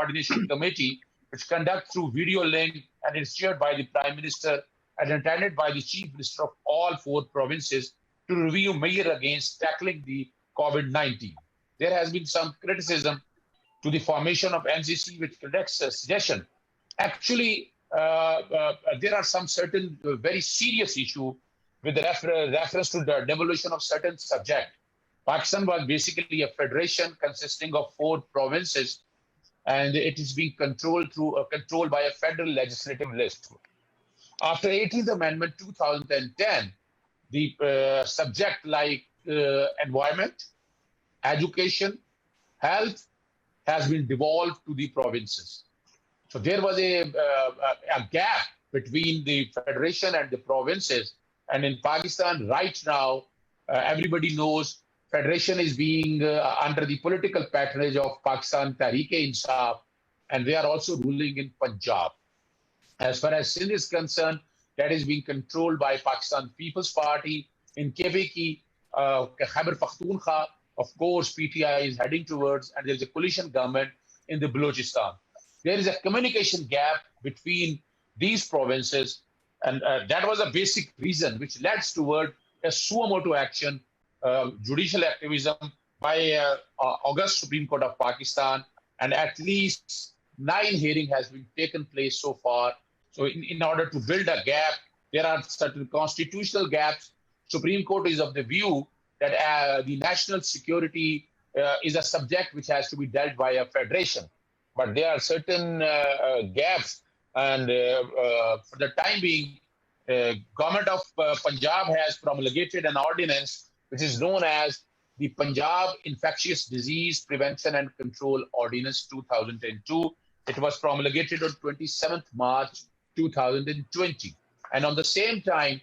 Coordination Committee, which conducts through video link and is chaired by the Prime Minister and attended by the Chief Minister of all 4 provinces to review measures against tackling the COVID-19. There has been some criticism to the formation of NCC, which conducts a suggestion. Actually, there are some certain very serious issues with reference to the devolution of certain subjects. Pakistan was basically a federation consisting of 4 provinces, and it is being controlled by a federal legislative list. After 18th Amendment 2010, the subject like environment, education, health has been devolved to the provinces. So there was a gap between the federation and the provinces. And in Pakistan right now, everybody knows federation is being under the political patronage of Pakistan Tehreek-e-Insaf, and they are also ruling in Punjab. As far as Sindh is concerned, that is being controlled by Pakistan People's Party. In KPK, Khyber Pakhtunkhwa, of course, PTI is heading towards, and there's a coalition government in the Balochistan. There is a communication gap between these provinces, and that was a basic reason which led toward a suo motu action, judicial activism by August Supreme Court of Pakistan, and at least 9 hearings has been taken place so far. So in order to build a gap, there are certain constitutional gaps. Supreme Court is of the view that the national security is a subject which has to be dealt by a federation. But there are certain gaps, and for the time being, government of Punjab has promulgated an ordinance which is known as the Punjab Infectious Disease Prevention and Control Ordinance 2002. It was promulgated on 27th March 2020. And on the same time,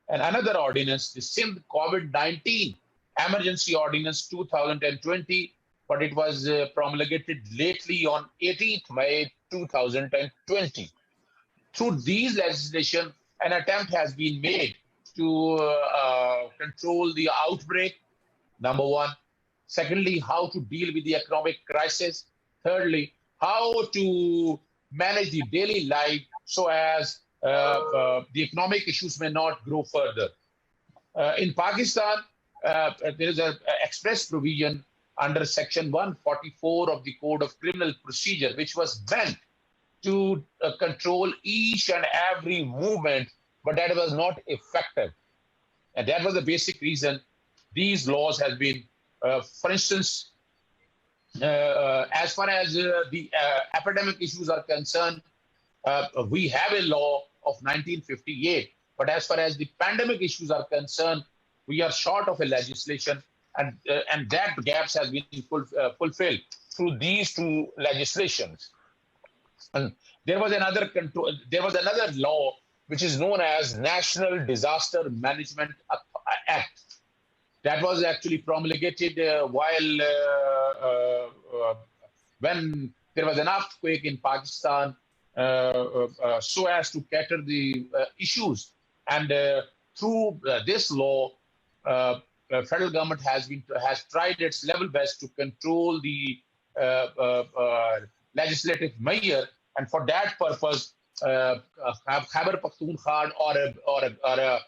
another ordinance, the Sindh COVID-19 Emergency Ordinance 2020, but it was promulgated lately on 18th May 2020. Through these legislation, an attempt has been made to control the outbreak, number one. Secondly, how to deal with the economic crisis. Thirdly, how to manage the daily life so as the economic issues may not grow further. In Pakistan, there is an express provision under Section 144 of the Code of Criminal Procedure, which was meant to control each and every movement, but that was not effective. And that was the basic reason these laws have been, for instance, as far as the epidemic issues are concerned, we have a law of 1958, but as far as the pandemic issues are concerned, we are short of a legislation, and that gaps has been fulfilled through these 2 legislations. And there was another law which is known as National Disaster Management Act. That was actually promulgated while when there was an earthquake in Pakistan, so as to cater the issues. And through this law, federal government has tried its level best to control the legislative measure, and for that purpose, Khyber Pakhtunkhwa or a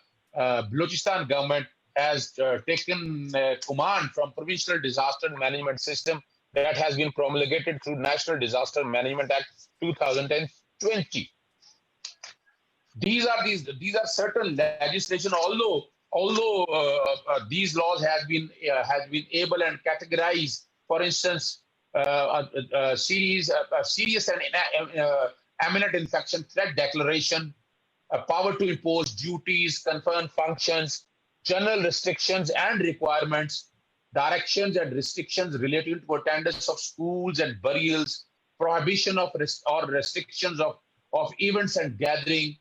Balochistan government has taken command from Provincial Disaster Management System that has been promulgated through National Disaster Management Act 2020. These are certain legislation. Although these laws has been able and categorized, for instance, serious and imminent infection threat declaration, power to impose duties, confirm functions, general restrictions and requirements, directions and restrictions relating to attendance of schools and burials, prohibition of restrictions of events and gathering,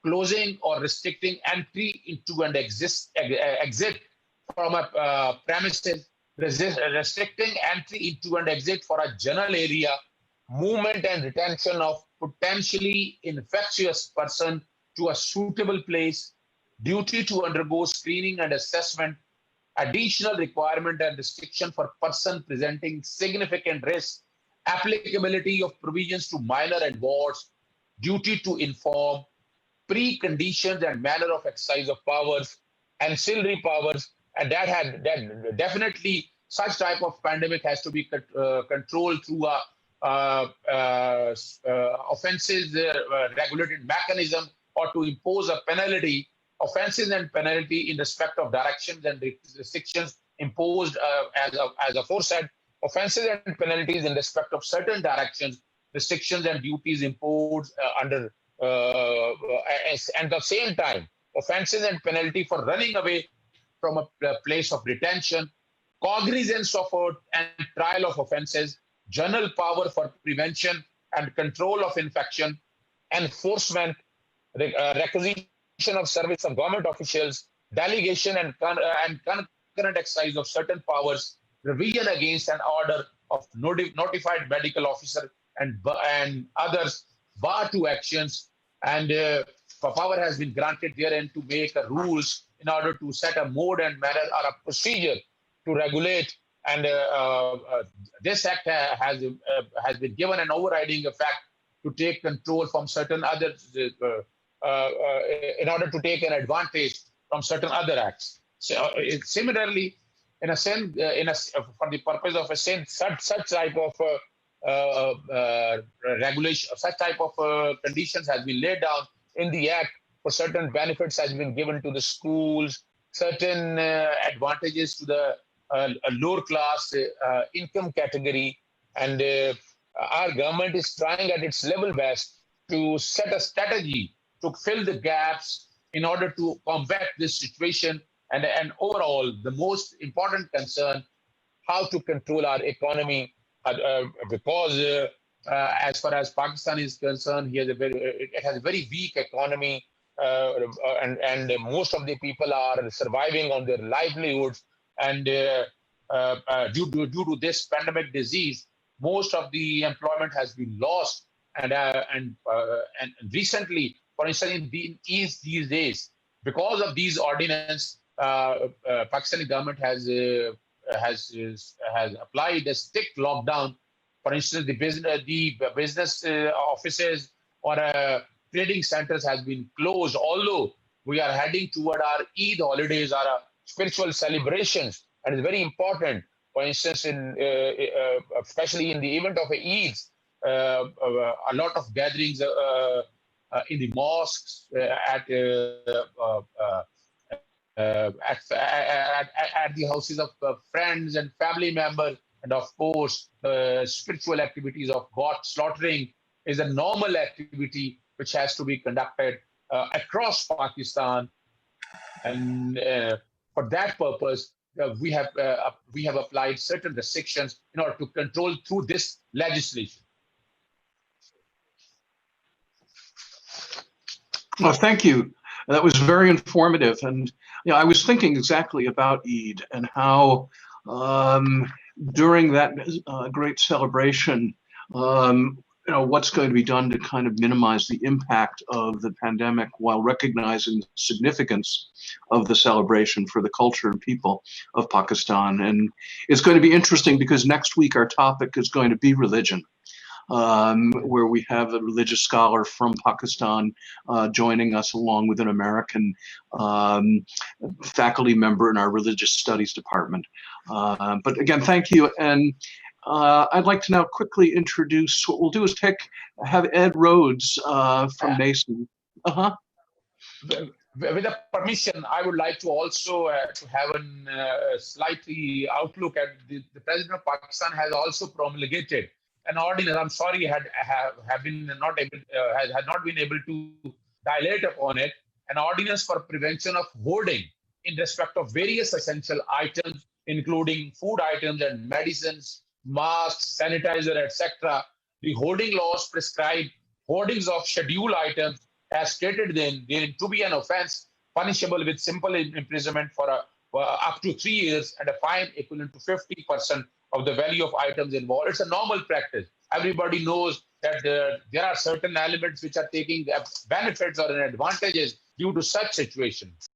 closing or restricting entry into and exit from a premises, restricting entry into and exit for a general area, movement and retention of potentially infectious person to a suitable place, duty to undergo screening and assessment, additional requirement and restriction for person presenting significant risk, applicability of provisions to minor and wards, duty to inform, preconditions and manner of exercise of powers, ancillary powers, and that definitely such type of pandemic has to be controlled through a offenses regulated mechanism, or to impose a penalty, offenses and penalty in respect of directions and restrictions imposed as aforesaid, offenses and penalties in respect of certain directions, restrictions and duties imposed under and at the same time, offenses and penalty for running away from a place of detention, cognizance of and trial of offenses, general power for prevention and control of infection, enforcement, requisition of service of government officials, delegation and concurrent exercise of certain powers, revision against an order of notified medical officer and others, bar to actions, and power has been granted therein to make rules in order to set a mode and manner or a procedure to regulate. And this act has been given an overriding effect to take control from certain others in order to take an advantage from certain other acts. So, similarly, in a sense, for the purpose of a sense, such type of regulation, such type of conditions has been laid down in the act for certain benefits has been given to the schools, certain advantages to the lower class income category, and our government is trying at its level best to set a strategy to fill the gaps in order to combat this situation. And overall, the most important concern, how to control our economy, because as far as Pakistan is concerned, it has a very weak economy, and most of the people are surviving on their livelihoods. And due to this pandemic disease, most of the employment has been lost. And recently, for instance, in these days, because of these ordinances, Pakistani government has applied a strict lockdown. For instance, the business offices or trading centers has been closed. Although we are heading toward our Eid holidays, our spiritual celebrations, and it's very important. For instance, especially in the event of Eid, a lot of gatherings in the mosques, at the houses of friends and family members, and of course, spiritual activities of God slaughtering is a normal activity which has to be conducted across Pakistan. And for that purpose, we have applied certain restrictions in order to control through this legislation. Well, thank you. That was very informative. And I was thinking exactly about Eid and how during that great celebration, what's going to be done to kind of minimize the impact of the pandemic while recognizing the significance of the celebration for the culture and people of Pakistan. And it's going to be interesting because next week our topic is going to be religion. Where we have a religious scholar from Pakistan joining us, along with an American faculty member in our religious studies department. But again, thank you. And I'd like to now quickly introduce, what we'll do is have Ed Rhodes from Mason. With the permission, I would like to also to have a slightly outlook at the President of Pakistan has also promulgated an ordinance. I'm sorry, had not been able to dilate upon it. An ordinance for prevention of hoarding in respect of various essential items, including food items and medicines, masks, sanitizer, etc. The hoarding laws prescribe hoardings of scheduled items as stated therein to be an offense punishable with simple imprisonment for up to 3 years and a fine equivalent to 50% of the value of items involved. It's a normal practice. Everybody knows that there are certain elements which are taking benefits or advantages due to such situations.